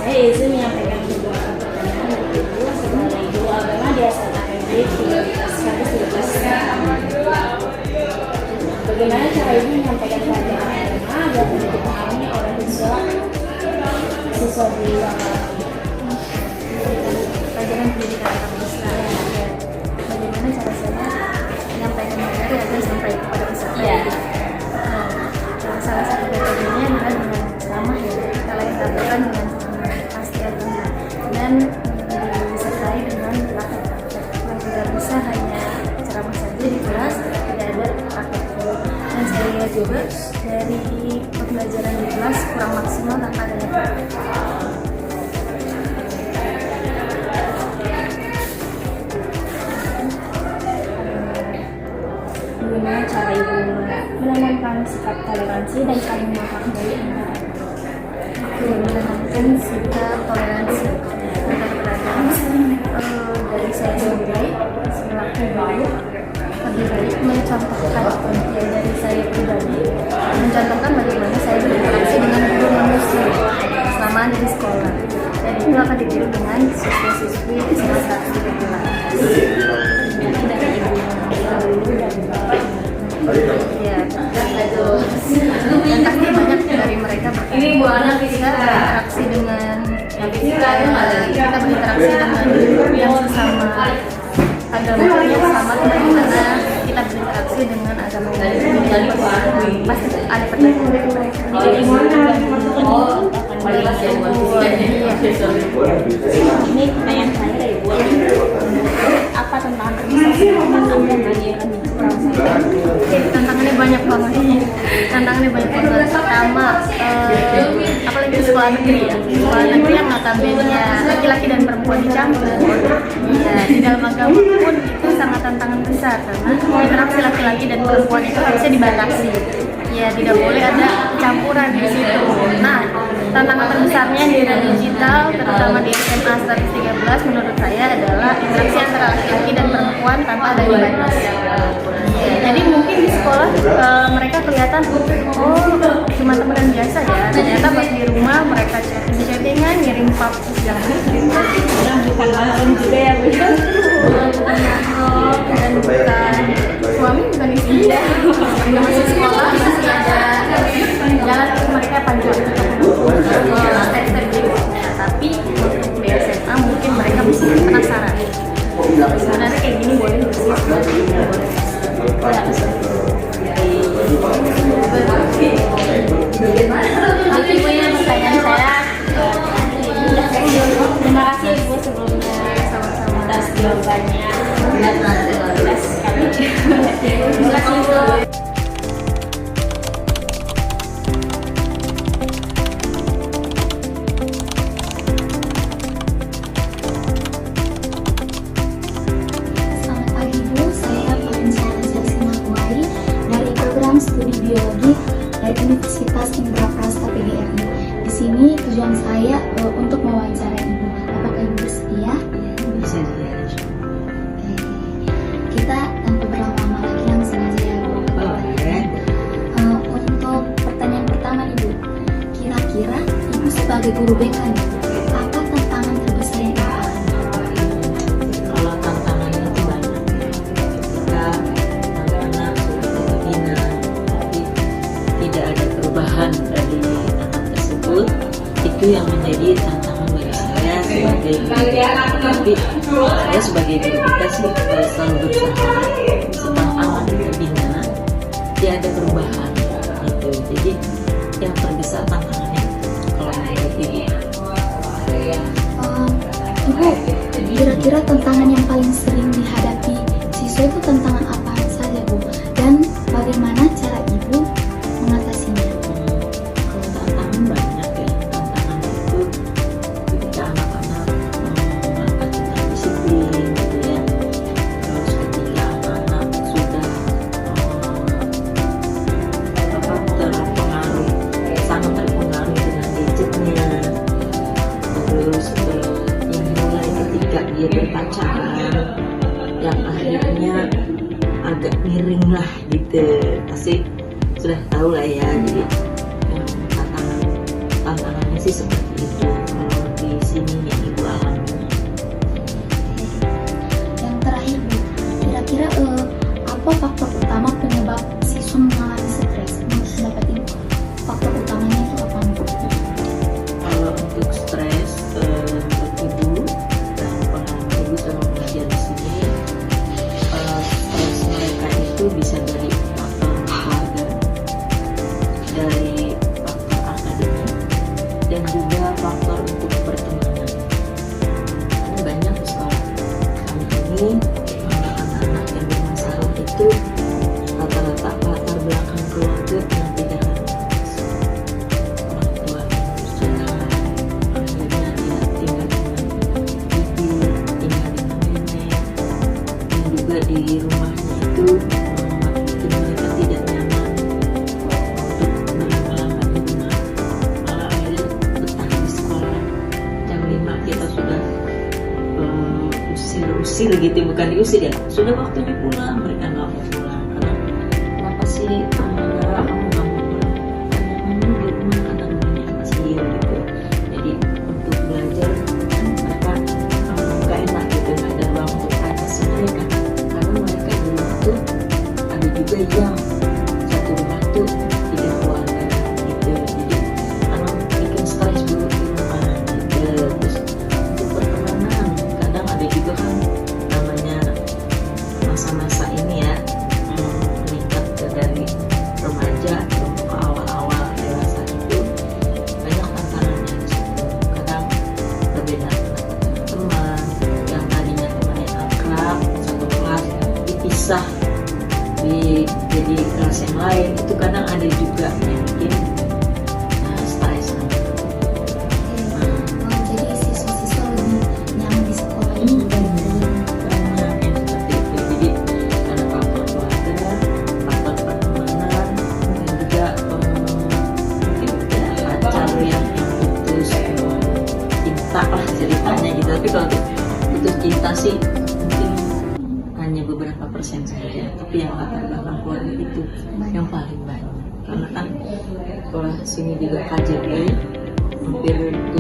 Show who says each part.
Speaker 1: Saya izin menyampaikan beberapa pertanyaan dari Ibu sebagai guru agama di SMAPB 113. Bagaimana cara Ibu menyampaikan pelajaran agama agar tidak dipahami oleh siswa di luar
Speaker 2: pelajaran pendidikan agama Islam? Bagaimana cara saya menyampaikan materi agar sampai kepada peserta?
Speaker 1: Ya.
Speaker 2: Salah satu metodenya adalah dengan ceramah, ya, kita tampilkan dengan pasti agama dan disertai dengan praktek-praktek yang tidak bisa hanya ceramah saja di kelas, tidak ada praktek. Dan saya lihat juga dari pembelajaran di kelas kurang maksimal tanpa adanya praktek.
Speaker 1: Bagaimana cara Ibu menanamkan sikap toleransi dan saling menghargai antara
Speaker 2: menanamkan sikap toleransi antar beragama dari saya sendiri selaku guru? Lebih baik mencontohkan, ya, dari saya pribadi mencontohkan bagaimana saya berinteraksi dengan guru manusia selama ada di sekolah, dan itu akan ditiru dengan siswa-siswi di SMA 113. Ya, dan pasti banyak dari mereka bisa berinteraksi dengan kita berinteraksi dengan yang sesama agama yang sama, bagaimana kita berinteraksi dengan agama lain. Pasti ada pertanyaan.
Speaker 1: Ini pertanyaan saya dari Ibu. Apa tantangan terbesar selama Anda mengajarkan di sekolah saya?
Speaker 2: Tantangannya banyak banget. Pertama, apalagi di sekolah negeri, ya. Sekolah negeri yang notabene laki-laki dan perempuan dicampur. Ya, di dalam agama pun itu sangat tantangan besar karena interaksi laki-laki dan perempuan itu harusnya dibatasi. Ya, tidak boleh ada campuran di situ. Nah, tantangan terbesarnya di era digital, terutama di SMA 113, menurut saya adalah interaksi antara laki-laki dan perempuan tanpa ada batas. Ya, jadi mungkin di sekolah mereka kelihatan, oh, cuma temenan biasa ya. Ternyata pas di rumah mereka chatting-chattingan, ngirim pap segala macam.
Speaker 1: Bukan mahram juga ya, Bu?
Speaker 2: Bukan mahram dan bukan suami, bukan istri. Mereka masih sekolah, masih ada jalan mereka panjang. Step-step berikutnya. Tapi untuk di SMA mungkin mereka bisa penasaran. Sebenarnya kayak gini boleh nggak sih? Boleh.
Speaker 1: Nanti Ibu yang pertanyaan saya. Terima kasih Ibu sebelumnya sama-sama atas jawabannya. Jelas sekali. Terima kasih Ibu.
Speaker 3: Studi biologi dari Universitas Indraprasta PGRI. Di sini tujuan saya untuk mewawancarai Ibu. Apakah Ibu bersedia?
Speaker 4: Bisa.
Speaker 3: Kita tanpa berlama-lama lagi langsung aja ya, Bu. Untuk pertanyaan pertama Ibu, kira-kira Ibu sebagai guru BK nih, apa tantangan terbesar yang Ibu alami?
Speaker 4: Kalau tantangannya itu banyak, ketika anak-anak sudah dibina tapi tidak ada perubahan dari anak tersebut, itu yang menjadi tantangan bagi saya sebagai guru. Tapi saya sebagai guru kita sih selalu berusaha setelah anak kita bina dia ada perubahan gitu. Jadi yang terbesar tantangannya kalau menurut Ibu.
Speaker 3: Ibu, kira-kira tantangan yang paling sering dihadapi siswa itu tantangan apa saja, Bu? Dan bagaimana cara Ibu mengatasinya?
Speaker 4: Kalau tantangan banyak ya, tantangan itu ketika anak-anak melakukan tentang disiplin gitu ya. Terus ketika anak-anak sudah terpengaruh, sangat terpengaruh dengan gadgetnya. Terus yang mulai ketika dia berpacaran, yang akhirnya agak miring lah gitu, pasti sudah tahu lah ya. Jadi tantangannya sih seperti itu. Kalau di sini yang ibu alami.
Speaker 3: Yang terakhir Bu, kira-kira apa faktor utama penyebab siswa mengalami stres? Menurut pendapat Ibu, faktor utamanya itu apa Bu?
Speaker 4: Kalau untuk stres, ibu dan pengalaman ibu selama belajar di sini, stres mereka itu bisa dari faktor keluarga, dari faktor akademik, dan juga faktor untuk pertemanan. Kan banyak di sekolah kami ini anak-anak yang bermasalah itu rata-rata latar belakang keluarga yang tidak harmonis. Orang tua sudah akhirnya dia tinggal dengan ibu, tinggal dengan nenek, dan juga di rumahnya itu waktu mereka tidak nyaman untuk berlama-lama di rumah, malah akhirnya betah di sekolah. Jam 5 kita sudah usir gitu, bukan diusir ya, sudah waktunya pulang, mereka nggak mau pulang. Karena kenapa sih Nara, kamu nggak mau pulang? Karena kamu di rumah, karena rumahnya kecil gitu. Jadi untuk belajar kan mereka nggak enak gitu, nggak ada ruang untuk privasi mereka. Karena mereka di rumah tuh ada juga yang satu rumah tuh tidak keluarga gitu. Jadi karena bikin stres dulu di rumah gitu. Terus untuk pertemanan kadang ada juga kan namanya masa-masa ini ya, meningkat dari remaja ke awal-awal dewasa itu banyak tantangannya di situ. Kadang perbedaan pendapat teman yang tadinya temannya akrab satu kelas dipisah jadi kelas yang lain, itu kadang ada juga yang bikin stres.
Speaker 3: Jadi siswa-siswa lebih nyaman di sekolah ini
Speaker 4: Banyak yang seperti itu. Jadi ada faktor keluarga, faktor pertemanan, dan juga mungkin ada pacar yang putus cinta lah ceritanya gitu. Tapi kalau untuk putus cinta sih mungkin hanya beberapa persen saja. Tapi yang latar belakang keluarga itu yang paling banyak. Karena kan sekolah sini juga KJB hampir 8